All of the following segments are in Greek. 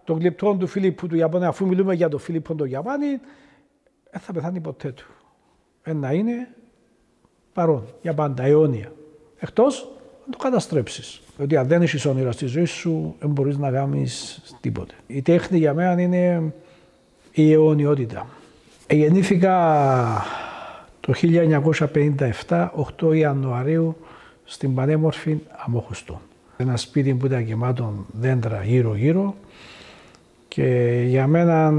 το γλυπτό του Φίλιππου του Ιαπωνία, αφού μιλούμε για τον Φίλιππο τον Ιαπάνη, δεν θα πεθάνει ποτέ του. Να είναι παρόν για πάντα, αιώνια. Εκτός να το καταστρέψεις. Διότι αν δεν έχεις όνειρα στη ζωή σου, δεν μπορείς να κάνεις τίποτε. Η τέχνη για μένα είναι η αιωνιότητα. Γεννήθηκα το 1957, 8 Ιανουαρίου, στην πανέμορφη Αμμόχωστο. Ένα σπίτι που ήταν γεμάτο δέντρα γύρω-γύρω και για μένα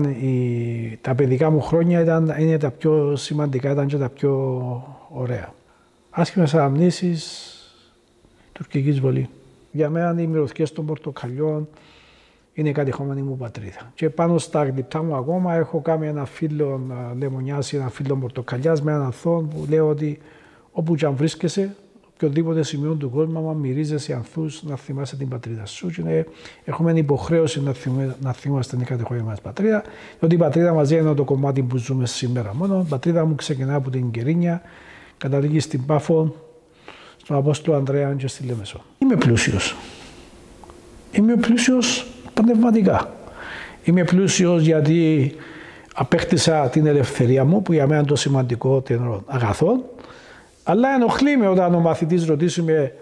τα παιδικά μου χρόνια είναι τα πιο σημαντικά, ήταν και τα πιο ωραία. Άσχημες αναμνήσεις τουρκική εισβολή. Για μένα οι μυρωδιές των πορτοκαλιών είναι η κατεχόμενη μου πατρίδα. Και πάνω στα γλυπτά μου ακόμα έχω κάνει ένα φύλλο λεμονιάς ή ένα φύλλο πορτοκαλιάς με έναν ανθό που λέω ότι όπου και αν βρίσκεσαι, οποιοδήποτε σημείο του κόσμου, άμα μυρίζεσαι ανθούς, να θυμάσαι την πατρίδα σου. Και έχουμε υποχρέωση να θυμάστε την κατεχόμενη μας πατρίδα, διότι η πατρίδα μας είναι το κομμάτι που ζούμε σήμερα μόνο. Η πατρίδα μου ξεκινά από την Κερίνια, καταλήγει στην Πάφο, στον Απόστολο Ανδρέα και στη Λέμεσο. Είμαι πλούσιος. Είμαι πλούσιος πνευματικά. Είμαι πλούσιος γιατί απέκτησα την ελευθερία μου, που για μένα είναι το σημαντικότερο αγαθό. Αλλά ενοχλεί με όταν ο μαθητής ρωτήσει με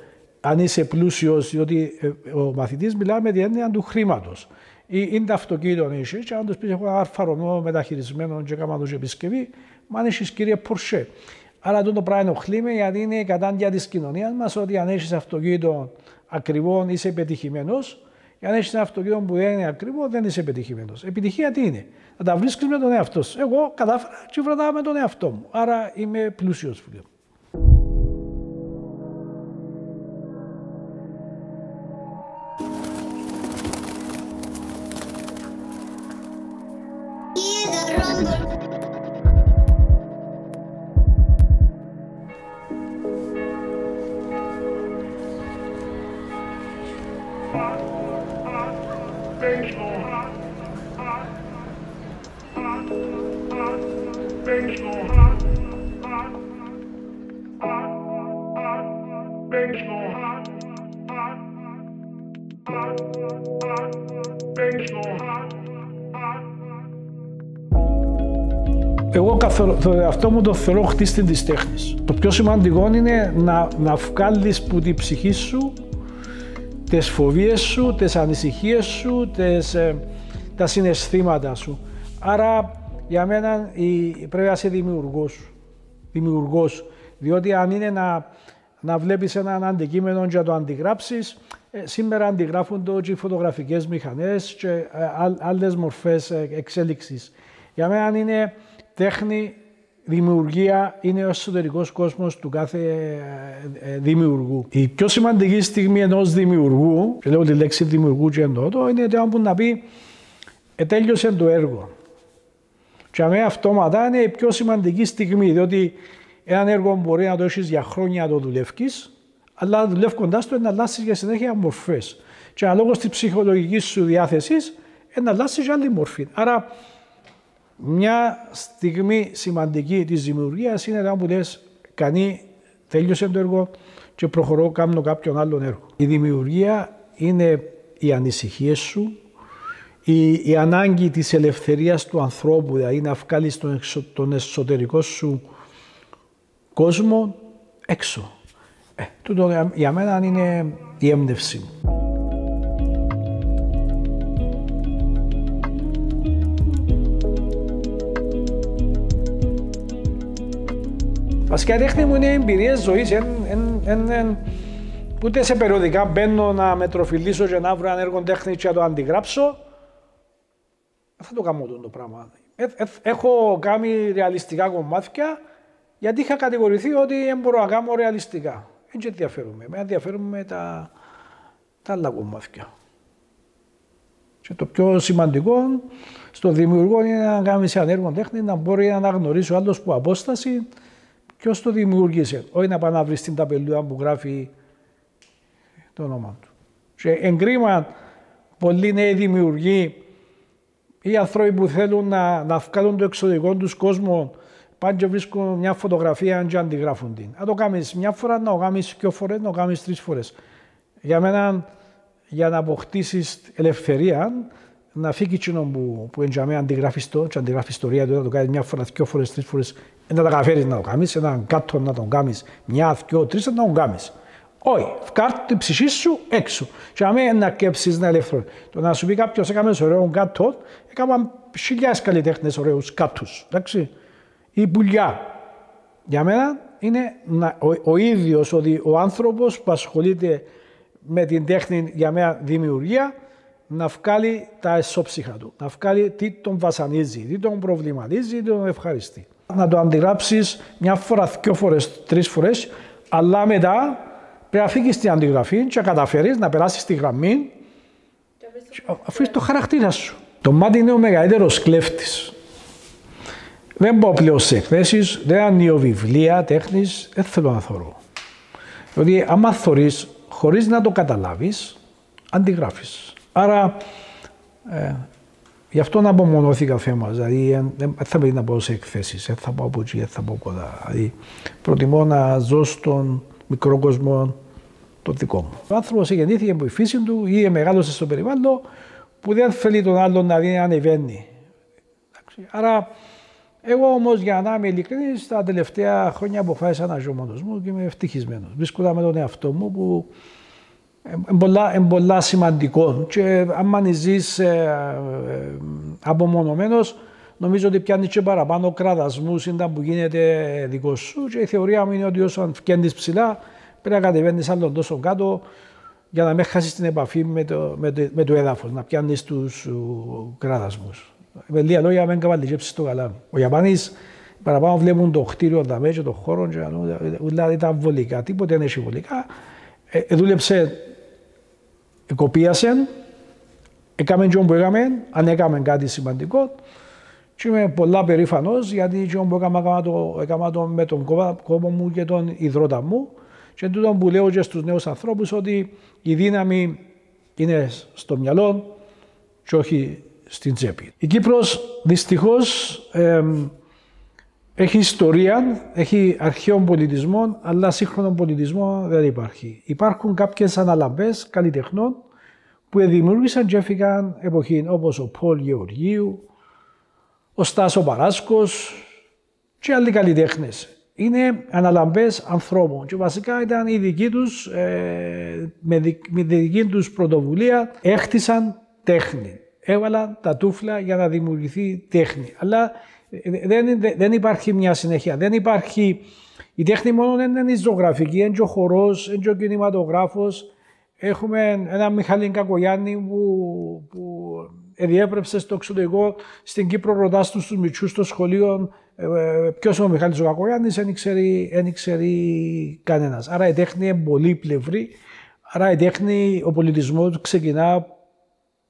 αν είσαι πλούσιος, διότι ο μαθητής μιλά με την έννοια του χρήματος. Ή είναι το αυτοκίνητο είσαι, και αν τους πεις έχω ένα αρφαρονό μεταχειρισμένο και κάμα τους επισκευή, μα αν έχεις κύριε Πορσέ. Άρα το πράγμα ενοχλεί με, γιατί είναι η κατάντια της κοινωνίας μας ότι αν έχεις αυτοκίνητο ακριβό είσαι πετυχημένος, και αν έχεις ένα αυτοκίνητο που δεν είναι ακριβό δεν είσαι πετυχημένος. Επιτυχία τι είναι? Να τα βρίσκεις με τον εαυτό σου. Εγώ κατάφερα και βραδά με τον εαυτό μου. Άρα είμαι πλούσιος, φίλε. Εγώ αυτό μου το θεωρώ χτίστη της τέχνης. Το πιο σημαντικό είναι να βγάλεις που την ψυχή σου τις φοβίες σου, τις ανησυχίες σου, τα συναισθήματα σου. Άρα για μένα πρέπει να είσαι δημιουργός. Διότι αν είναι να βλέπεις έναν αντικείμενο και να το αντιγράψεις, σήμερα αντιγράφουν το και οι φωτογραφικές μηχανές και άλλες μορφές εξέλιξης. Για μένα είναι τέχνη, δημιουργία, είναι ο εσωτερικός κόσμος του κάθε δημιουργού. Η πιο σημαντική στιγμή ενός δημιουργού, και λέω τη λέξη δημιουργού και εννοώ το, είναι το που να πει τέλειωσε το έργο. Και αμέ αυτόματα είναι η πιο σημαντική στιγμή, διότι έναν έργο μπορεί να το έχεις για χρόνια να το δουλεύεις, αλλά δουλεύοντας το να αλλάσεις για συνέχεια μορφές. Και αναλόγως της ψυχολογικής σου διάθεσης, να αλλάσεις για άλλη μορφή. Άρα, μια στιγμή σημαντική της δημιουργίας είναι όταν που λες κανεί τέλειωσε το έργο και προχωρώ κάνω κάποιον άλλον έργο. Η δημιουργία είναι οι ανησυχίες σου, η ανάγκη της ελευθερίας του ανθρώπου, δηλαδή να βγάλεις τον εσωτερικό σου κόσμο έξω. Τούτο για μένα είναι η έμπνευση μου. Βασικά η τέχνη μου είναι εμπειρίες ζωής, ούτε σε περιοδικά μπαίνω να με τροφιλήσω και να βρω ένα έργο τέχνη και να το αντιγράψω. Θα το κάνω το πράγμα. Έχω κάνει ρεαλιστικά κομμάτια γιατί είχα κατηγορηθεί ότι δεν μπορώ να κάνω ρεαλιστικά. Δεν ενδιαφέρομαι. Με ενδιαφέρομαι τα άλλα κομμάτια. Και το πιο σημαντικό στο δημιουργό είναι να κάνει ένα έργο τέχνη, να μπορεί να αναγνωρίσει ο άλλος που απόσταση ποιος το δημιούργησε. Όχι να πάει να βρει στην ταπελούδα που γράφει το όνομα του. Και εγκρίμα πολλοί νέοι δημιουργοί ή άνθρωποι που θέλουν να βγάλουν το εξωτερικό τους κόσμο, πάνε και βρίσκουν μια φωτογραφία και αντιγράφουν την. Να το κάνεις μια φορά, να το κάνεις 2 φορές, να το κάνεις 3 φορές. Για μένα, για να αποκτήσεις ελευθερία, να φύγει εκείνο που εντιαμέ αντιγράφιστο και αντιγράφει ιστορία του, να το κάνεις μια φορά, 2 φορές, 3 φορές, να τα καταφέρεις να το κάνεις, έναν κάτω να τον κάνεις, 1, 2, 3 να τον κάνεις. Όχι, βγάλ' την ψυχή σου έξω. Και αμέ να κέψεις να ελεύθερο. Το να σου πει κάποιος έκαμες ωραίο κάτω, έκαναν χιλιάδες καλλιτέχνες ωραίους κάτους. Εντάξει. Η πουλιά. Για μένα είναι ο ίδιος ο άνθρωπος που ασχολείται με την τέχνη για μένα δημιουργία να βγάλει τα εσώψυχα του. Να βγάλει τι τον βασανίζει, τι τον προβληματίζει, τι τον ευχαριστεί. Να το αντιγράψεις 1 φορά, 2 φορές, 3 φορές, αλλά μετά πρέπει να φύγεις στην αντιγραφή και να καταφέρεις να περάσεις τη γραμμή αφήσεις το χαρακτήρα σου. Το μάτι είναι ο μεγαλύτερος κλέφτης. Δεν πάω πλέον σε εκθέσεις, δεν ανοίγω βιβλία τέχνης, δεν θέλω να θωρώ. Διότι άμα θωρείς χωρίς να το καταλάβεις, αντιγράφεις. Άρα, γι' αυτό να απομονώθηκα θέμα. Δηλαδή, δεν θα πρέπει να πάω σε εκθέσεις, δεν θα πάω από εκεί, δεν θα πάω κοντά. Δηλαδή, προτιμώ να ζω στον μικρό κόσμο το δικό μου. Ο άνθρωπος γεννήθηκε από τη φύση του ή μεγάλωσε στο περιβάλλον που δεν θέλει τον άλλον να δει να ανεβαίνει. Άρα, εγώ όμως για να είμαι ειλικρινής, τα τελευταία χρόνια αποφάσισα να ζω μόνος μου και είμαι ευτυχισμένος. Βρίσκοντα με τον εαυτό μου που είναι πολλά σημαντικό και αν ζεις απομονωμένος, νομίζω ότι πιάνεις και παραπάνω κραδασμούς ήταν που γίνεται δικό σου και η θεωρία μου είναι ότι όσο φκέντεις ψηλά πρέπει να κατεβαίνεις άλλον τόσο κάτω για να μην χάσεις την επαφή με το έδαφος, να πιάνεις τους κραδασμούς. Με λίγα λόγια, μην καβαλτικέψεις το καλάμι. Ο Ιαπάνης παραπάνω βλέπουν το κτίριο δαμέ και το χώρο και δηλαδή τα βολικά, τίποτε δεν έχει βολικά. Δούλεψε, κοπίασε, έκαμε και όπου έκαμε, αν έκαμε κάτι σημαντικό και είμαι πολλά περήφανος γιατί και όπου έκαμα το με τον κόπο μου και τον υδρότα μου και τούτο που λέω και στους νέους ανθρώπους ότι η δύναμη είναι στο μυαλό και όχι στην τσέπη. Η Κύπρος δυστυχώς έχει ιστορία, έχει αρχαίων πολιτισμών, αλλά σύγχρονων πολιτισμό δεν υπάρχει. Υπάρχουν κάποιες αναλαμπές καλλιτεχνών που δημιούργησαν και έφυγαν εποχή όπως ο Πολ Γεωργίου, ο Στάσο Παράσκος και άλλοι καλλιτέχνες. Είναι αναλαμπές ανθρώπων και βασικά ήταν οι δικοί τους, με δική τους πρωτοβουλία έχτισαν τέχνη. Έβαλαν τα τούφλα για να δημιουργηθεί τέχνη. Αλλά δεν υπάρχει μια συνέχεια. Δεν υπάρχει. Η τέχνη μόνο δεν είναι η ζωγραφική, είναι και ο χορός, είναι και ο κινηματογράφος. Έχουμε έναν Μιχάλη Κακογιάννη που διέπρεψε στο εξωτερικό. Στην Κύπρο ρωτάς τους μητσούς στο σχολείο ποιος είναι ο Μιχάλης ο Κακογιάννης, δεν ξέρει κανένας. Άρα η τέχνη είναι πολύπλευρη. Άρα η τέχνη, ο πολιτισμός ξεκινά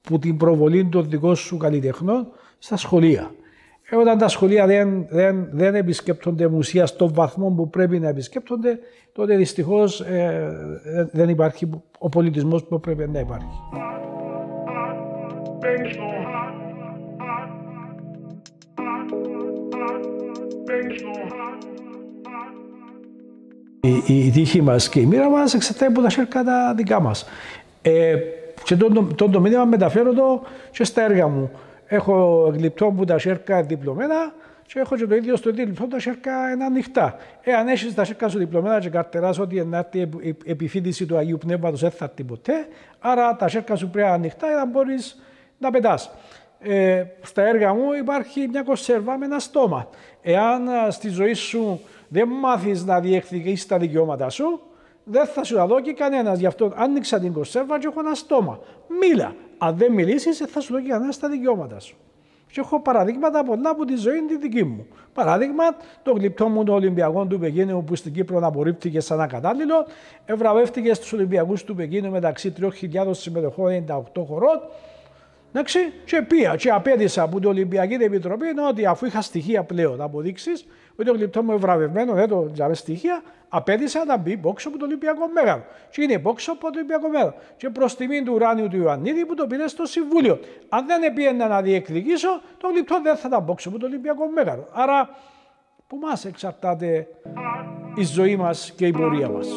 που την προβολή των δικών σου καλλιτεχνών στα σχολεία. Όταν τα σχολεία δεν επισκέπτονται μουσεία στον βαθμό που πρέπει να επισκέπτονται, τότε δυστυχώς δεν υπάρχει ο πολιτισμός που πρέπει να υπάρχει. Η τύχη μας και η μοίρα μας εξαρτάται από τα σέρκα τα δικά μας. Και το μήνυμα μεταφέρω το και στα έργα μου. Έχω γλυπτό που τα σέρκα διπλωμένα και έχω και το ίδιο στο γλυπτό τα σέρκα είναι ανοιχτά. Αν έχεις τα σέρκα σου διπλωμένα και καρτεράς ότι η επιφύτηση του Αγίου Πνεύματος δεν θα έρθει ποτέ, άρα τα σέρκα σου πρέπει ανοιχτά για να μπορείς να πετάς. Στα έργα μου υπάρχει μια κονσέρβα με ένα στόμα. Εάν στη ζωή σου δεν μάθεις να διεκδικήσεις τα δικαιώματα σου, δεν θα σου τα δώσει κανένας. Γι' αυτό άνοιξα την κονσέρβα και έχω ένα στόμα. Μίλα. Αν δεν μιλήσεις, δεν θα σου δώσει κανένας τα δικαιώματα σου. Και έχω παραδείγματα πολλά από τη ζωή τη δική μου. Παράδειγμα, το γλυπτό μου των Ολυμπιακών του Πεκίνου που στην Κύπρο απορρίπτηκε σαν ακατάλληλο, ευραβεύτηκε στους Ολυμπιακούς του Πεκίνου μεταξύ 3.000 συμμετοχών 98 χωρών. Εντάξει, και πήγα και απέτησα από την Ολυμπιακή Επιτροπή ότι αφού είχα στοιχεία πλέον αποδείξεις ότι το γλυπτό μου ευραβευμένο, δεν το τζαβέ στοιχεία, απέτησα να μπει πόξο από το Ολυμπιακό Μέγαρο. Και είναι πόξο από το Ολυμπιακό Μέγαρο. Και προς τιμήν του ουράνιου του Ιωαννίδη που το πήρε στο Συμβούλιο. Αν δεν πήγαινα να διεκδικήσω, το γλυπτό δεν θα ήταν πόξο από το Ολυμπιακό Μέγαρο. Άρα, που μας εξαρτάται η ζωή μας και η πορεία μας.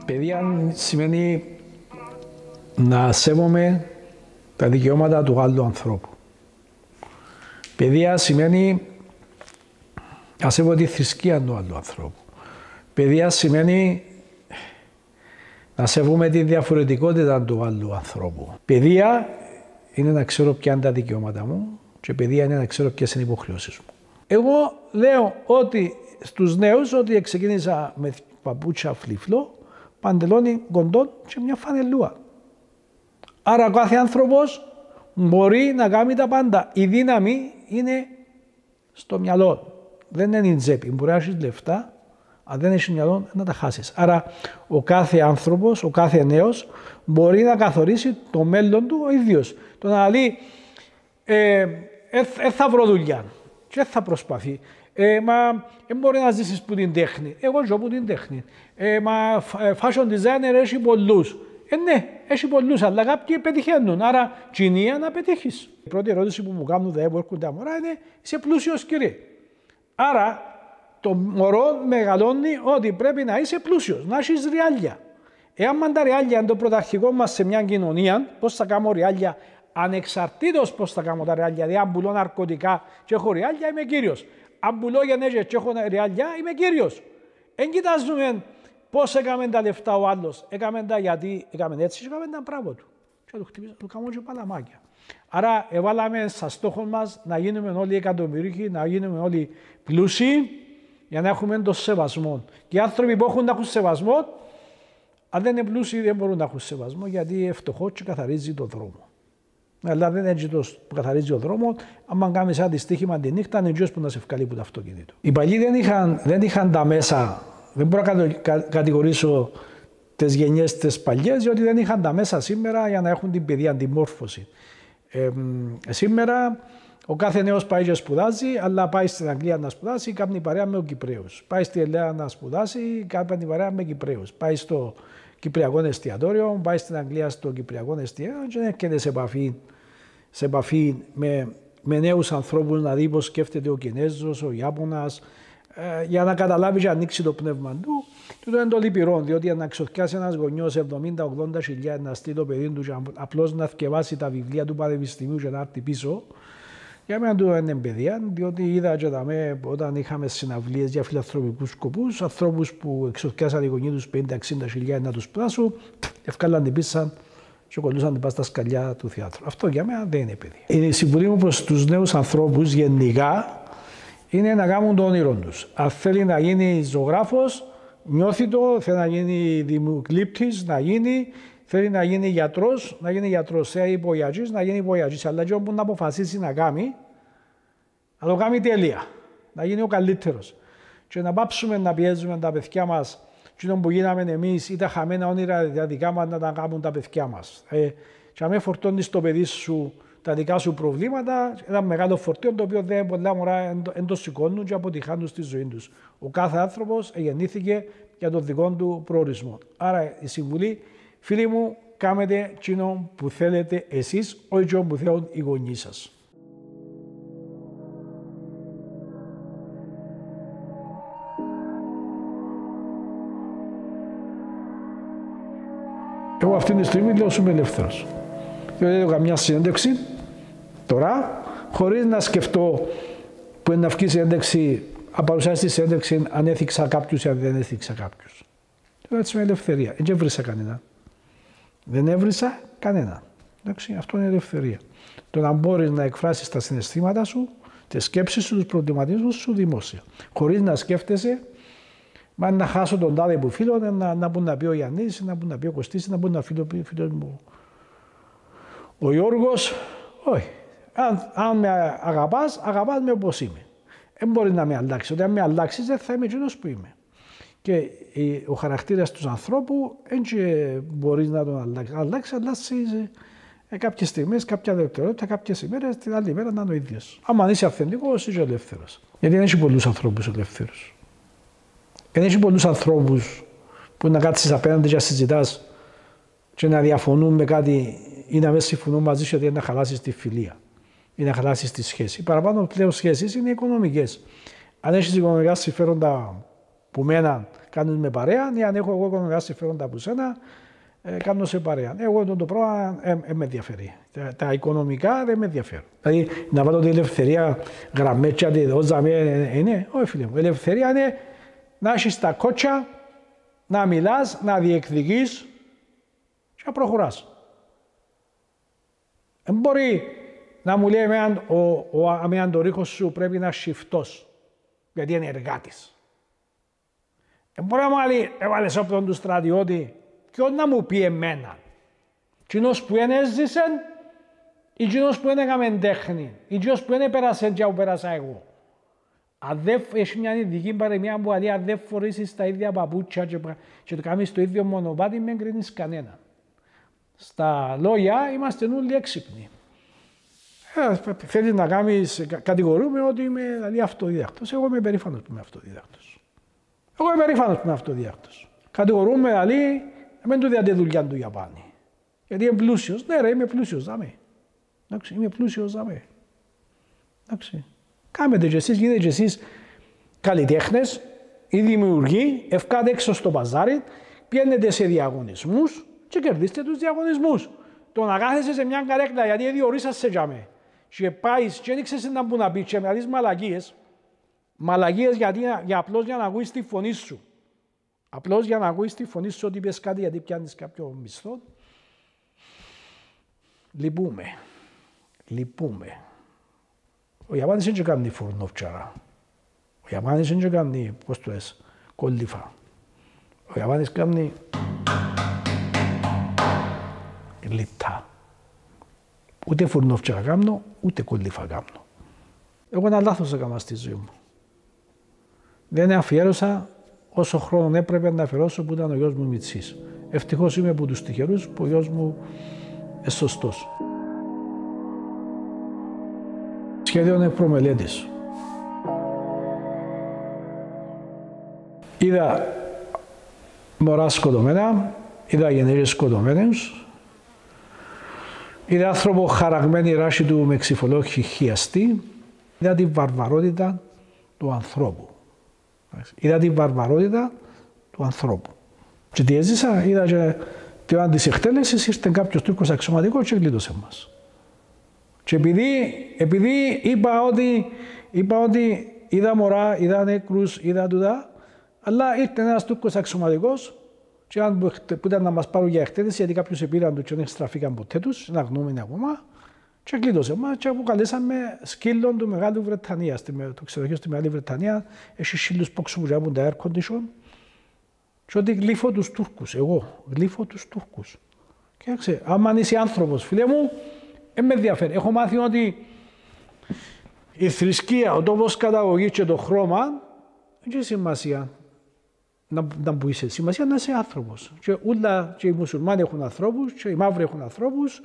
Παιδεία σημαίνει να σέβομαι τα δικαιώματα του άλλου ανθρώπου. Παιδεία σημαίνει να σέβω τη θρησκεία του άλλου ανθρώπου. Παιδεία σημαίνει να σέβομαι τη διαφορετικότητα του άλλου ανθρώπου. Παιδεία είναι να ξέρω ποια είναι τα δικαιώματα μου και παιδεία είναι να ξέρω ποιες είναι οι υποχρεώσεις μου. Εγώ λέω ότι στους νέους ότι ξεκίνησα με παπούτσια φλίφλο, παντελόνι κοντό και μια φανελούα. Άρα ο κάθε άνθρωπος μπορεί να κάνει τα πάντα. Η δύναμη είναι στο μυαλό. Δεν είναι η τσέπη. Μπορεί να έχεις λεφτά, αν δεν έχεις μυαλό να τα χάσεις. Άρα ο κάθε άνθρωπος, ο κάθε νέος μπορεί να καθορίσει το μέλλον του ο ίδιος. Το να λέει θα βρω δουλειά και θα προσπαθεί. Μα δεν μπορεί να ζήσεις που την τέχνη. Εγώ ζω που την τέχνη. Μα fashion designer έχει πολλούς. Ναι, έχει πολλούς, αλλά κάποιοι πετυχαίνουν. Άρα, κοινία να πετύχεις. Η πρώτη ερώτηση που μου κάνουν που έρχονται τα μωρά είναι είσαι πλούσιος, κύριε. Άρα, το μωρό μεγαλώνει ότι πρέπει να είσαι πλούσιος, να έχεις ριάλια. Εάν τα ριάλια είναι το πρωταρχικό μας σε μια κοινωνία, πώς θα κάνω ριάλια ανεξαρτήτως πώς θα κάνω τα ριάλια. Δηλαδή, αν πουλώ ναρκωτικά και έχω ριάλια, είμαι κύριος. Αν πουλώ γενέζες και έχω ριάλια, είμαι κύριος. Εν κοιτάζουμε πώς έκαμε τα λεφτά ο άλλος. Έκαμε τα γιατί έκαμε έτσι και έκαμε τα μπράβο του. Και του κάνουμε και παλαμάκια. Άρα έβαλαμε σαν στόχο μας να γίνουμε όλοι εκατομμυρίχοι, να γίνουμε όλοι πλούσιοι για να έχουμε τον σεβασμό. Και οι άνθρωποι που έχουν να έχουν σεβασμό, αν δεν είναι πλούσιοι δεν μπορούν να έχουν σεβασμό γιατί φτωχό και καθαρίζει τον δρόμο. Αλλά δεν έτσι το που καθαρίζει ο δρόμο, αν κάνεις ένα δυστύχημα τη νύχτα, είναι ο που να σε βγάλει από το αυτοκίνητο. Οι παλιοί δεν είχαν τα μέσα. Δεν μπορώ να κατηγορήσω τις γενιές τις παλιές, διότι δεν είχαν τα μέσα σήμερα για να έχουν την παιδεία, την μόρφωση. Σήμερα ο κάθε νέος πάει και σπουδάζει, αλλά πάει στην Αγγλία να σπουδάσει, κάνει παρέα με Κυπραίους. Πάει στη Ελλάδα να σπουδάσει, κάνει παρέα με Κυπραίους. Πάει στο Κυπριακό εστιατόριο, πάει στην Αγγλία στο Κυπριακό εστιατόριο και έρχεται σε επαφή με νέους ανθρώπους, να δει πώς σκέφτεται ο Κινέζος, ο Ιάπωνας, για να καταλάβει και ανοίξει το πνεύμα του. Τούτο είναι το λυπηρό, διότι να ξοθιάσει ένας γονιός 70-80 χιλιάδες να στείλει το παιδί του και απλώς να θκευάσει τα βιβλία του πανεπιστημίου και να έρθει πίσω. Για μένα τούτο είναι παιδεία, διότι είδα και όταν είχαμε συναυλίες για φιλανθρωπικούς σκοπούς, ανθρώπους που εξοθιάσαν οι γονείς τους 50-60 χιλιάδες να τους πλάσουν, ευκάλαν την πίσαν και κολλούσαν την πας στα σκαλιά του θεάτρου. Αυτό για μένα δεν είναι παιδεία. Η συμβουλή μου προς τους νέους ανθρώπους γενικά είναι να κάνουν το όνειρό τους. Αν θέλει να γίνει ζωγράφος, νιώθει το, θέλει να γίνει δημοκλήπτης, θέλει να γίνει γιατρός, θέλει υπογιατζής, να γίνει υπογιατζής. Αλλά και όπου να αποφασίσει να κάνει, να το κάνει τέλεια, να γίνει ο καλύτερος. Και να πάψουμε να πιέζουμε τα παιδιά μας, και που γίναμε εμείς ή τα χαμένα όνειρα τα δικά μας να τα κάνουν τα παιδιά μας. Και αν με φορτώνεις το παιδί σου τα δικά σου προβλήματα, ένα μεγάλο φορτίο το οποίο δεν πολλά μωρά δεν το σηκώνουν και αποτυχάνουν στη ζωή τους. Ο κάθε άνθρωπος γεννήθηκε για τον δικό του προορισμό. Άρα η συμβουλή, φίλοι μου, κάνετε εκείνο που θέλετε εσείς, όχι εκείνο που θέλουν οι γονείς σας. Εγώ αυτή τη στιγμή λέω σου είμαι ελεύθερος. Δεν έχω καμιά συνέντευξη τώρα, χωρίς να σκεφτώ που είναι να βγει συνέντευξη, να παρουσιάσει τη συνέντευξη αν έθιξα κάποιους ή αν δεν έθιξα κάποιους. Έτσι με ελευθερία. Δεν έβρισα κανένα. Δεν έβρισα κανένα. Εντάξει, αυτό είναι ελευθερία. Το να μπορείς να εκφράσεις τα συναισθήματα σου, τις σκέψεις σου, τους προβληματισμούς σου δημόσια. Χωρίς να σκέφτεσαι, μα να χάσω τον τάδε που φίλο, να μπορεί να πει ο Γιάννης, να μπορεί να πει ο Κωστής, να μπορεί να πει ο φίλος μου ο Γιώργος. Όχι. Αν με αγαπάς με όπως είμαι. Δεν μπορεί να με αλλάξει. Όταν με αλλάξεις δεν θα είμαι εκείνος που είμαι. Και ο χαρακτήρας του ανθρώπου δεν μπορείς να τον αλλάξεις. Αλλάξεις κάποιες στιγμές, κάποια δευτερόλεπτα, κάποιες ημέρες, την άλλη μέρα να είναι ο ίδιος. Αν είσαι αυθεντικός, είσαι ελεύθερος. Γιατί δεν έχει πολλούς ανθρώπους ελεύθερους. Δεν έχει πολλούς ανθρώπους που να κάτσεις απέναντι και να συζητάς και να διαφωνούν με κάτι ή να μην συμφωνούν μαζί σου γιατί να χαλάσεις τη φιλία ή να χαλάσεις τη σχέση. Οι παραπάνω πλέον σχέσεις είναι οικονομικές. Αν έχεις οικονομικά συμφέροντα που μέναν κάνεις με παρέα, ή αν έχω εγώ οικονομικά συμφέροντα από σένα, κάνω σε παρέα. Εγώ το πράγμα με ενδιαφέρει. Τα οικονομικά δεν με ενδιαφέρουν. Δηλαδή να βάλω την ελευθερία γραμμέτια, είναι, όχι φίλε μου. Η ελευθερία είναι να έχεις τα κότσια, να μιλάς, να διεκδικείς και να προχωράς. Δεν μπορεί να μου λέει αμέσως το ρίχος σου πρέπει να σιφτός, γιατί είναι εργάτης. Δεν μπορεί να μου λέει, έβαλες όπλον του στρατιώτη, ποιος να μου πει εμένα. Κοινός που είναι έζησε ή κοινός που είναι έκαμε τέχνη, ή κοινός που είναι πέρασε και που πέρασα εγώ. Αν δεν έχει μια ειδική παροιμία που λέει, αν δεν φορήσεις τα ίδια παπούτσια και το κάνεις το ίδιο μονοπάτι, μην κρίνεις κανένα. Στα λόγια είμαστε όλοι έξυπνοι. Θέλεις να κάνεις, κατηγορούμε ότι είμαι δηλαδή, αυτοδίδακτος. Εγώ είμαι περήφανος που είμαι αυτοδίδακτος. Κατηγορούμε δηλαδή, δεν του διάτε δουλειά του Ιαπάνη. Γιατί είμαι πλούσιος. Ναι ρε, είμαι πλούσιος, δάμε. Είμαι πλούσιος, δάμε. Κάμετε και εσείς, γίνετε και εσείς καλλιτέχνες ή δημιουργοί, ευκάτε έξω στο παζάρι, πιένετε σε διαγωνισμούς και κερδίστε τους διαγωνισμούς. Το να κάθεσαι σε μια καρέκλα γιατί διορίσασαι για με και πάεις και δεν ξέρεις να που να πεις και με τις μαλακίες για απλώς για να ακούεις τη φωνή σου. Απλώς για να ακούεις τη φωνή σου ότι είπες κάτι γιατί πιάνεις κάποιο μισθό. Λυπούμε. Ο Ιαπάνης δεν κάνει φουρνόφτσαρα. Ο Ιαπάνης δεν κάνει, πώς το λες, κόλληφα. Ο Ιαπάνης κάνει λιτά. Ούτε φουρνόφτσαρα κάνω, ούτε κόλληφα κάνω. Εγώ ένα λάθος έκανα στη ζωή μου. Δεν αφιέρωσα όσο χρόνο έπρεπε να αφιερώσω που ήταν ο γιος μου Μιτσής. Ευτυχώς είμαι από τους τυχερούς που ο γιος μου είναι σωστός. Σχέδιο είναι προμελέτης. Είδα μωρά σκοτωμένα, είδα γενναίες σκοτωμένους, είδα άνθρωπο χαραγμένη ράση του με ξυφολόχη χιαστή, είδα την βαρβαρότητα του ανθρώπου. Και τι έζησα, είδα και την ώρα της εκτέλεσης ήρθε κάποιος Τούρκος αξιωματικός και γλίτωσε μας. Και επειδή είπα ότι είδα μωρά, είδα νεκρούς, είδα τούτα, αλλά ήρθε ένας Τούρκος αξιωματικός που ήταν να μας πάρουν για εκτέλεση, γιατί κάποιους επήραν του και δεν στραφήκαν ποτέ τους, είναι αγνώμενοι ακόμα, και γλίτωσε μας και αποκαλέσαμε σκύλων του Μεγάλου Βρετανία. Το ξενοδοχείο στη Μεγάλη Βρετανία έχει σύλλους πόξου που ζουν τα air condition και ότι γλύφω τους Τούρκους, εγώ γλύφω τους Τούρκους. Και άμα είσαι άνθρωπος, φίλε μου, δεν με ενδιαφέρει. Έχω μάθει ότι η θρησκεία, ο τόπος καταγωγής και το χρώμα δεν έχει σημασία να που είσαι. Σημασία να είσαι άνθρωπος. Και οι μουσουλμάνοι έχουν ανθρώπους, και οι μαύροι έχουν ανθρώπους,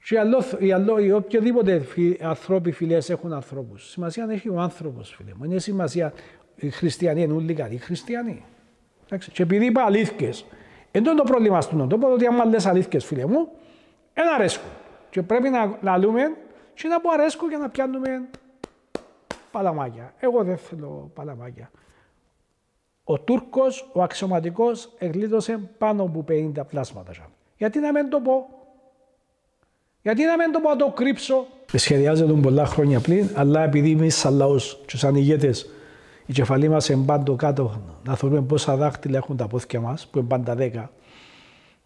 και οποιοδήποτε ανθρώποι φιλές έχουν ανθρώπους. Σημασία να έχει ο άνθρωπος, φίλε μου. Είναι σημασία οι χριστιανοί, είναι όλοι καλοί χριστιανοί. Και επειδή είπα αλήθειες, εντός το πρόβλημα στον τόπο, ότι άμα λες αλήθειες, φίλε μου, δεν αρέσκουν. Και πρέπει να λούμε και να που αρέσκουν για να πιάνουμε παλαμάκια. Εγώ δεν θέλω παλαμάκια. Ο Τούρκος, ο αξιωματικός, εγκλήτωσε πάνω από 50 πλάσματα. Γιατί να μην το πω. Γιατί να μην το πω, να το κρύψω. Σχεδιάζεται πολλά χρόνια πριν, αλλά επειδή εμείς σαν λαός και σαν ηγέτες, η κεφαλή μας είναι πάντο κάτω, να θεωρούμε πόσα δάχτυλα έχουν τα πόθηκια μας, που είναι πάντα 10.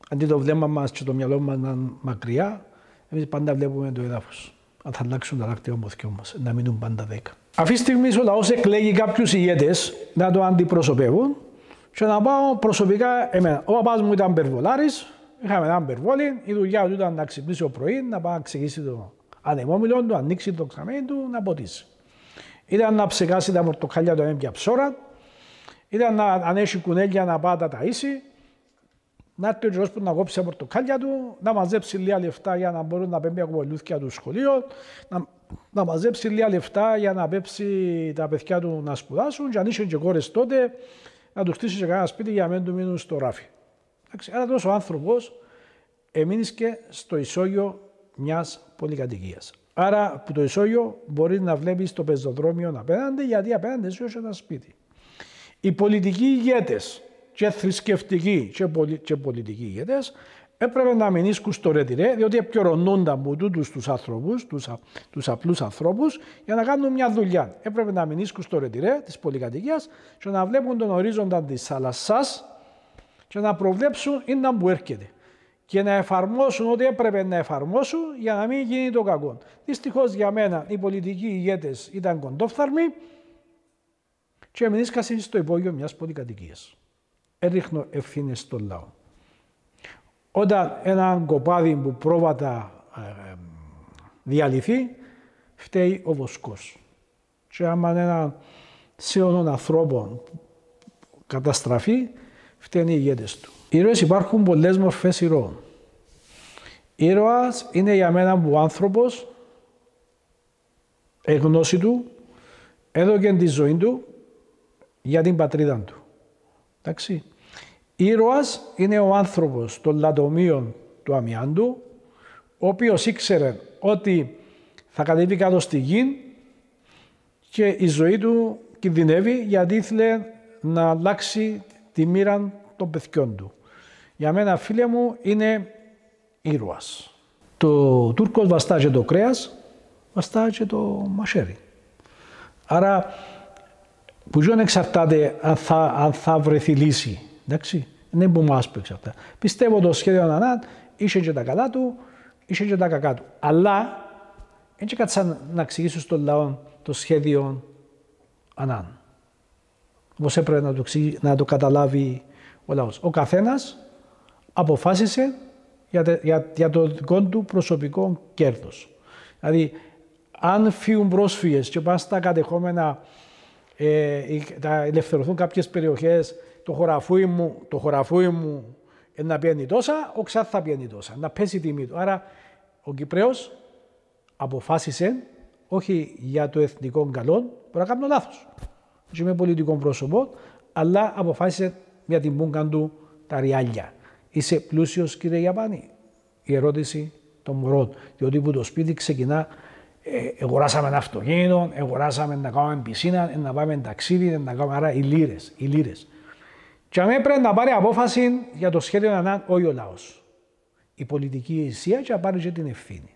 Αντί το βλέμμα μας και το μυαλό μας να είναι μακριά, εμείς πάντα βλέπουμε το έδαφος. Αν θα αλλάξουν τα δάχτυλα των πόθηκιών μας, να μείνουν πάντα 10. Αυτή τη στιγμή ο λαός εκλέγει κάποιους ηγέτες να το αντιπροσωπεύουν και να πάω προσωπικά εμένα. Ο παπάς μου ήταν περβολάρης. Είχαμε έναν περβόλι, η δουλειά του ήταν να ξυπνήσει το πρωί, να πάει να ξεκίσει το ανεμόμυλο του, να ανοίξει το ξαμέλι του, να ποτίσει. Ήταν να ψεκάσει τα πορτοκάλια του έμπια ψώρα, ήταν να ανέσει κουνέλια να πάει τα ταΐσει, να έρθει ο καιρός που να κόψει τα πορτοκάλια του, να μαζέψει λίγα λεφτά για να μπορούν να πέμπει τα κοπολούθια του σχολείο, να μαζέψει λίγα λεφτά για να πέψει τα παιδιά του να σπουδάσουν και αν είχε και κόρες τότε, να του στήσει και κανένα σπίτι για να μην του μείνουν στο ράφι. Άρα τόσο ο άνθρωπος εμείνησε στο ισόγειο μιας πολυκατοικίας. Άρα από το ισόγειο μπορείς να βλέπεις το πεζοδρόμιο απέναντι, γιατί απέναντι σου έχει ένα σπίτι. Οι πολιτικοί ηγέτες και θρησκευτικοί και πολιτικοί ηγέτες έπρεπε να μην ίσκουν στο ρετυρέ, διότι επικαιρωνούνταν από τούτους τους ανθρώπους, τους απλούς ανθρώπους, για να κάνουν μια δουλειά. Έπρεπε να μην ίσκουν στο ρετυρέ της πολυκατοικίας και να βλέπουν τον ορίζοντα της θάλασσας και να προβλέψουν ίνταν που έρχεται. Και να εφαρμόσουν ό,τι έπρεπε να εφαρμόσουν για να μην γίνει το κακό. Δυστυχώς για μένα οι πολιτικοί ηγέτες ήταν κοντόφθαρμοι και εμεινήσκασαν στο υπόγειο μιας πολυκατοικίας. Έριχνω ευθύνες στον λαό. Όταν ένα κοπάδι που πρόβατα διαλυθεί, φταίει ο βοσκός. Και άμα ένα σύνολο ανθρώπων καταστραφεί, φταίνουν οι ηγέτες του. Ήρωες υπάρχουν πολλές μορφές ηρώων. Ήρωας είναι για μένα που ο άνθρωπος, εγνώση του, έδωκε τη ζωή του για την πατρίδα του. Εντάξει. Ήρωας είναι ο άνθρωπος των λατομείων του αμοιάντου, ο οποίος ήξερε ότι θα κατέβει κάτω στη γη και η ζωή του κινδυνεύει γιατί ήθελε να αλλάξει τη μοίρα των παιδιών του. Για μένα, φίλε μου, είναι ήρωας. Το Τούρκος βαστά και το κρέας, βαστά και το μαχαίρι. Άρα, που δεν εξαρτάται αν θα βρεθεί λύση. Εντάξει, δεν είναι που μας που εξαρτάται. Πιστεύω το σχέδιο Ανάν είχε και τα καλά του, είχε και τα κακά του. Αλλά, έτσι κάτσα να εξηγήσω στον λαό το σχέδιο Ανάν. Όπως έπρεπε να το καταλάβει ο λαός. Ο καθένας αποφάσισε για το δικό του προσωπικό κέρδος. Δηλαδή, αν φύγουν πρόσφυγες και πάνε στα κατεχόμενα, θα ελευθερωθούν κάποιες περιοχές, το χωραφούι μου να πιένει τόσα, ο Ξάθ θα πιένει τόσα, να πέσει η τιμή του. Άρα, ο Κυπραίος αποφάσισε, όχι για το εθνικό καλό, μπορεί να κάνω λάθος, όχι με πολιτικό πρόσωπο, αλλά αποφάσισε για την πούγκα του τα ριάλια. Είσαι πλούσιος, κύριε Γιαπάνη? Η ερώτηση των μωρών. Διότι που το σπίτι ξεκινά, αγοράσαμε ένα αυτοκίνητο, αγοράσαμε να κάνουμε πισίνα, να πάμε ταξίδι, να κάνουμε. Άρα οι λίρες. Και αμέ πρέπει να πάρει απόφαση για το σχέδιο Ανάν, όχι ο λαός. Η πολιτική ηγεσία και να πάρει και την ευθύνη.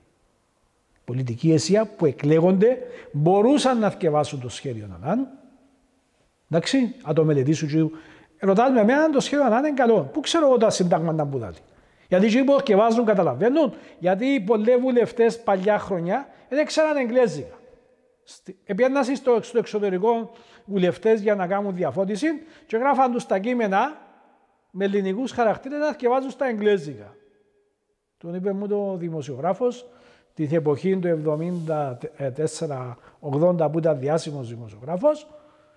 Η πολιτική ηγεσία που εκλέγονται μπορούσαν να θκευάσουν το σχέδιο Ανάν. Εντάξει, να το μελετήσουν και ρωτάς με εμένα το σχέδιο Ανάν είναι καλό. Πού ξέρω εγώ τα συντάγματα που δали. Γιατί οι που θκευάζουν καταλαβαίνουν, γιατί οι πολλοί βουλευτές παλιά χρονιά δεν ξέραν εγγλέζικα. Επιέναν στο εξωτερικό βουλευτές για να κάνουν διαφώτιση και γράφαν τους τα κείμενα με ελληνικούς χαρακτήρες να θκευάζουν στα εγγλέζικα. Τον είπε μου το δημοσιογράφος την εποχή του 74-80 που ήταν διάσημος δημοσιογράφος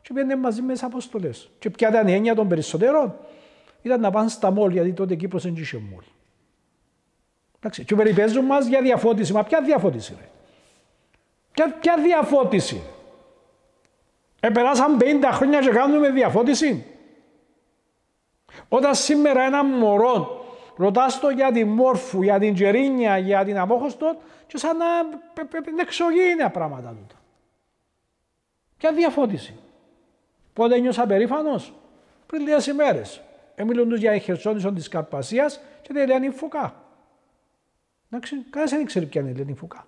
και πήγαινε μαζί με τις αποστολές. Και ποια ήταν η έννοια των περισσότερων? Ήταν να πάνε στα μόλ, γιατί τότε Κύπρος δεν είχε μόλ. Και περιπέζουν μας για διαφώτιση. Μα ποια διαφώτιση, ρε? Ποια διαφώτιση? Περάσαν 50 χρόνια και κάνουμε διαφώτιση. Όταν σήμερα ένα μωρό ρωτάς το για την Μόρφου, για την Τζερίνια, για την Αμόχωστο, και σαν να είναι εξωγήινα πράγματα τούτα. Ποια διαφώτιση? Πότε νιώσα περήφανος? Πριν λίγες ημέρες. Μιλούν τους για η Χερσόνησο της Καρπασίας και την Ελένη Φουκά. Εντάξει, κανένας δεν ήξερε ποια είναι η Ελένη Φουκά.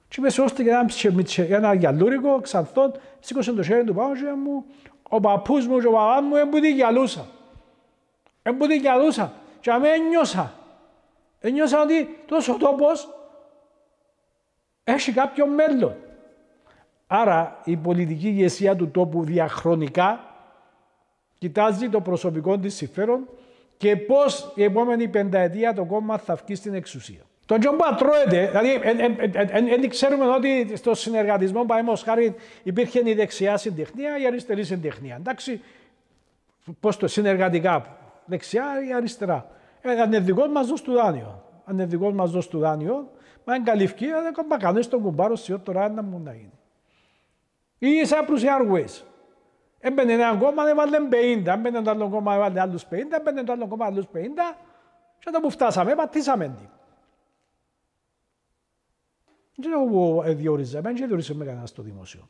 Και με σώστε για ένα γυαλούρικο, ξανθόν, σήκωσε το χέρι του πάνω και μου, ο παππούς μου και ο παπάς μου έμπουτι γυαλούσα. Έμπουτι γυαλούσα. Και αμέ ένιωσα. Ένιωσα ότι τόσο ο τόπος έχει κάποιο μέλλον. Άρα η πολιτική ηγεσία του τόπου διαχρονικά κοιτάζει το προσωπικό της συμφέρον και πώς η επόμενη πενταετία το κόμμα θα βγει στην εξουσία. Τον Τζον Πατρόεται, δηλαδή δεν ξέρουμε ότι στο συνεργατισμό παραδείγματος χάρη υπήρχε η δεξιά συντεχνία, η αριστερή συντεχνία. Εντάξει, πώς το συνεργατικά, δεξιά ή αριστερά. Αν είναι δικό μας δώσει του δάνειο. Αν είναι δικό μας δώσει του δάνειο, μα είναι καλή ευκαιρία, δεν κομπά κανείς τον κουμπάρο σιώ τώρα να μου να είναι. Ή η Cyprus Airways. Έμπαινε ένα κόμμα, έβαλε 50, έμπαινε το άλλο κόμμα, έβαλε άλλους 50, έμπαινε το άλλο κόμμα, άλλους 50 και όταν που φτάσαμε, πατήσαμε την. Δεν ξέρω που διορίζαμε, δεν διορίζαμε κανένα στο δημόσιο.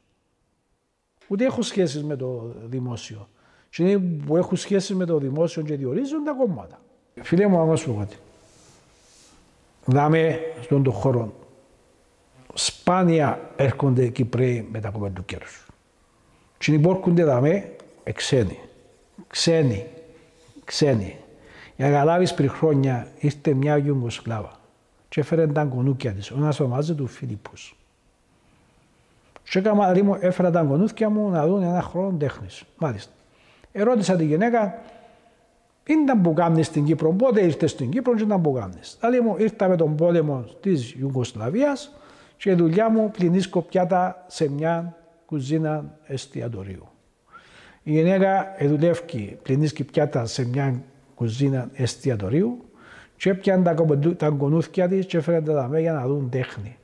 Ούτε έχω σχέσεις με το δημόσιο. Και που έχουν σχέση με το δημόσιο και διορίζουν τα κόμματα. Φίλε μου, άμα σου πω κάτι. Δάμε στον τον χώρο. Σπάνια έρχονται Κυπραίοι μετά από του κέρους. Και υπόρχονται δάμε ξένοι. Για να καταλάβεις πριν χρόνια ήρθε μια Ιουγκοσλάβα και έφερε τα κονούκια της. Ένας ονομάζεται του Φίλιππος. Και έφερα τα κονούκια μου να δουν ένα χρόνο τέχνης. Μάλιστα. Ερώτησα τη γυναίκα, ήταν που κάνεις στην Κύπρο, πότε ήρθες στην Κύπρο και ήταν που κάνεις. Δηλαδή μου ήρθα με τον πόλεμο της Ιουγκοσλαβίας και η δουλειά μου πλυνίσκω πιάτα σε μια κουζίνα εστιατορίου. Η γυναίκα δουλεύει, πλυνίσκει πιάτα σε μια κουζίνα εστιατορίου και έπιανε τα κονούθια της και έφερε τα δαμέ για να δουν τέχνη.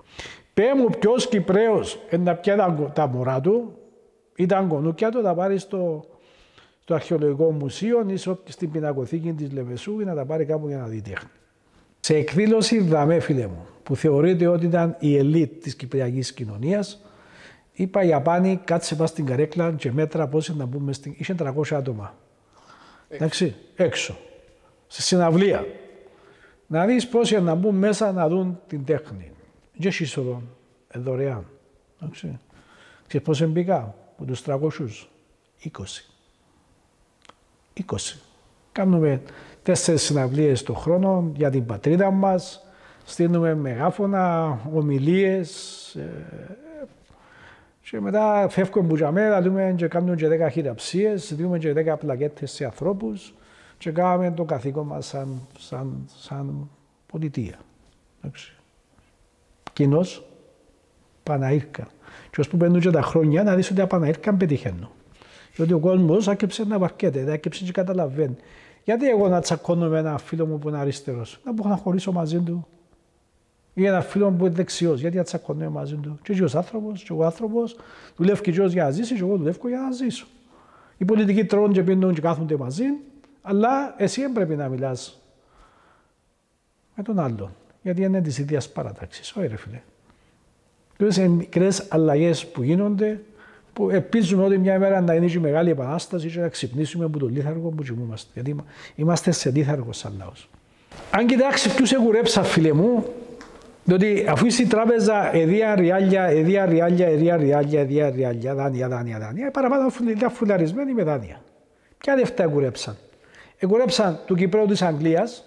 Πέ μου ποιος Κυπραίος να πιάνε τα μωρά του ή τα κονούκια του, θα πάρει στο Αρχαιολογικό Μουσείο ή στην πινακοθήκη της Λεμεσού ή να τα πάρει κάπου για να δει τέχνη. Σε εκδήλωση δαμέ, φίλε μου, που θεωρείται ότι ήταν η ελίτ της κυπριακής κοινωνίας, είπα Ιαπάνη, κάτσε πας στην καρέκλα και μέτρα πώς να μπούμε στην... Είχε 300 άτομα. Εντάξει, έξω, στη συναυλία. Να δεις πώς να μπουν μέσα να δουν την τέχνη. Και σύσσωρο, δωρεάν. Εντάξει. Ξέρεις πώς μπήκα από τους 300, 20. Κάνουμε 4 συναυλίες το χρόνο για την πατρίδα μας, στείλουμε μεγάφωνα, ομιλίες και μετά φεύγουμε που για δούμε και κάνουμε και 10 χειραψίες, δούμε και 10 πλακέτες σε ανθρώπους και κάνουμε το καθήκον μας σαν πολιτεία. Κοινώς Παναήρκαν. Και ως που μπαίνουν και τα χρόνια να δεις ότι τα Παναήρκαν πετυχαίνουν. Γιατί ο κόσμος άκεψε να βαρκέται, άκεψε και καταλαβαίνει. Γιατί εγώ να τσακώνω με ένα φίλο μου που είναι αριστερός, να μπορώ να χωρίσω μαζί του. Ή ένα φίλο μου που είναι δεξιός, γιατί να τσακώνω μαζί του. Και ο άνθρωπος, και ο άνθρωπος δουλεύει και για να ζήσει, και εγώ δουλεύω για να ζήσω. Οι πολιτικοί τρώνε και πίνουν και κάθονται μαζί, αλλά εσύ δεν πρέπει να μιλάς με τον άλλον. Γιατί είναι της ίδιας παράταξης. Όχι ρε φίλε. Είναι μικρές αλλαγές που γίνονται, που ελπίζουμε ότι μια μέρα να είναι και μεγάλη επανάσταση και να ξυπνήσουμε από το λίθαργο που κοιμούμαστε. Γιατί είμαστε σε λίθαργο σαν λαός. Αν κοιτάξει ποιους εγουρέψα, φίλε μου, διότι αφού είσαι η τράπεζα εδία ριάλια, δάνεια, παραπάνω ήταν φουλαρισμένοι με δάνεια. Ποια λεφτά εγουρέψαν. Εγουρέψαν του Κυπρέου της Αγγλίας,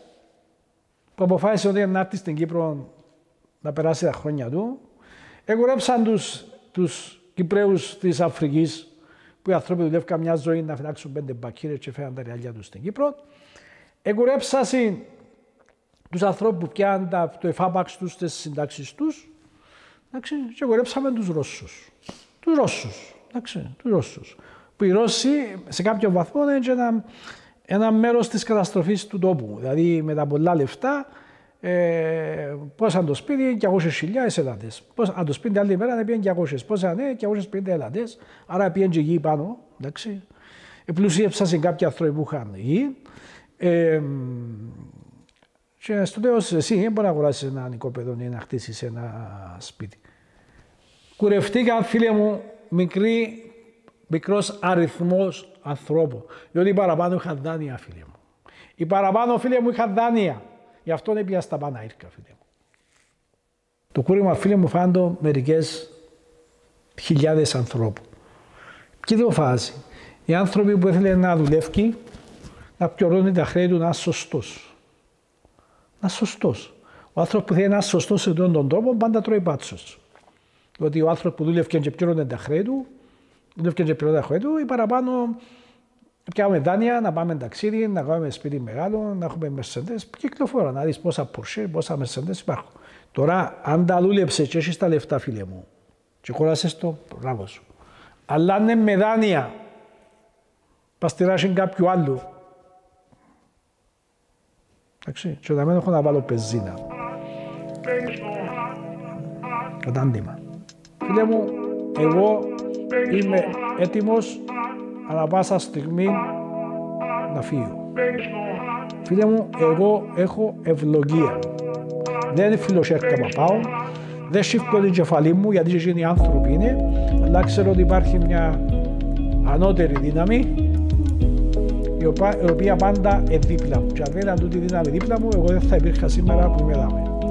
που αποφάσισε ότι να έρθει στην Κύπρο να περάσει τα χρόνια του. Εγουρέψαν τους Κυπραίους της Αφρικής, που οι άνθρωποι δουλεύκαν μια ζωή να φυλάξουν 5 μπακίρες και φέραν τα ριάλια τους στην Κύπρο. Εγουρέψαν τους ανθρώπους που πιάνουν το εφάπαξ τους στις συντάξεις τους. Και εγουρέψαμε τους Ρώσους. Τους Ρώσους. Που οι Ρώσοι σε κάποιο βαθμό είναι ένα μέρος της καταστροφής του τόπου. Δηλαδή με τα πολλά λεφτά, πώς αν το σπίτι, 200.000 ελάτες. Αν το σπίτι άλλη μέρα, πήγαινε 200. Πώς αν 250 ελάτες, άρα πήγαινε και γη πάνω. Πλουσίεψαν σε κάποια άνθρωποι που είχαν γη. Και στο τέλος εσύ δεν μπορεί να αγοράσεις ένα νοικόπεδο ή να χτίσεις ένα σπίτι. Κουρευτήκαν, φίλε μου, μικρός αριθμός ανθρώπων. Διότι οι παραπάνω είχαν δάνεια, φίλε μου. Οι παραπάνω, φίλε μου, είχαν δάνεια. Γι' αυτό δεν πήγα στα Παναήρκα, φίλε μου. Το κούρεμα, φίλε μου, φάντο μερικές χιλιάδες ανθρώπων. Και δεν φάση. Οι άνθρωποι που ήθελαν να δουλεύει, να πληρώνει τα χρέη του, να είναι σωστός. Να σωστός. Ο άνθρωπος που θέλει να είναι σωστός σε αυτόν τον τρόπο, πάντα τρώει πάτσος. Διότι ο άνθρωπος που δούλευε και πληρώνει τα χρέη του, οι παραπάνω πιάμε δάνεια, να πάμε ταξίδι, να κάνουμε σπίτι μεγάλο, να έχουμε Mercedes, κυκλοφορά, να δεις πόσα Porsche, πόσα Mercedes υπάρχουν. Τώρα, αν τα δούλεψες και έχεις τα λεφτά, φίλε μου, και κόρασες το, μπράβο σου. Αλλά αν είναι με δάνεια, παστηράσουν κάποιου άλλου. Εντάξει, και όταν έχω να βάλω πεζίνα. Κατάντημα. Φίλε μου, εγώ είμαι έτοιμος ανά πάσα στιγμή να φύγω. Φίλε μου, εγώ έχω ευλογία. Δεν φιλοσέρκα παπάω, δεν σηκώ την κεφαλή μου γιατί εκείνοι οι άνθρωποι είναι, αλλά ξέρω ότι υπάρχει μια ανώτερη δύναμη η οποία πάντα είναι δίπλα μου. Και αν δεν ήταν τούτη δύναμη δίπλα μου, εγώ δεν θα υπήρχα σήμερα που είμαι εδώ.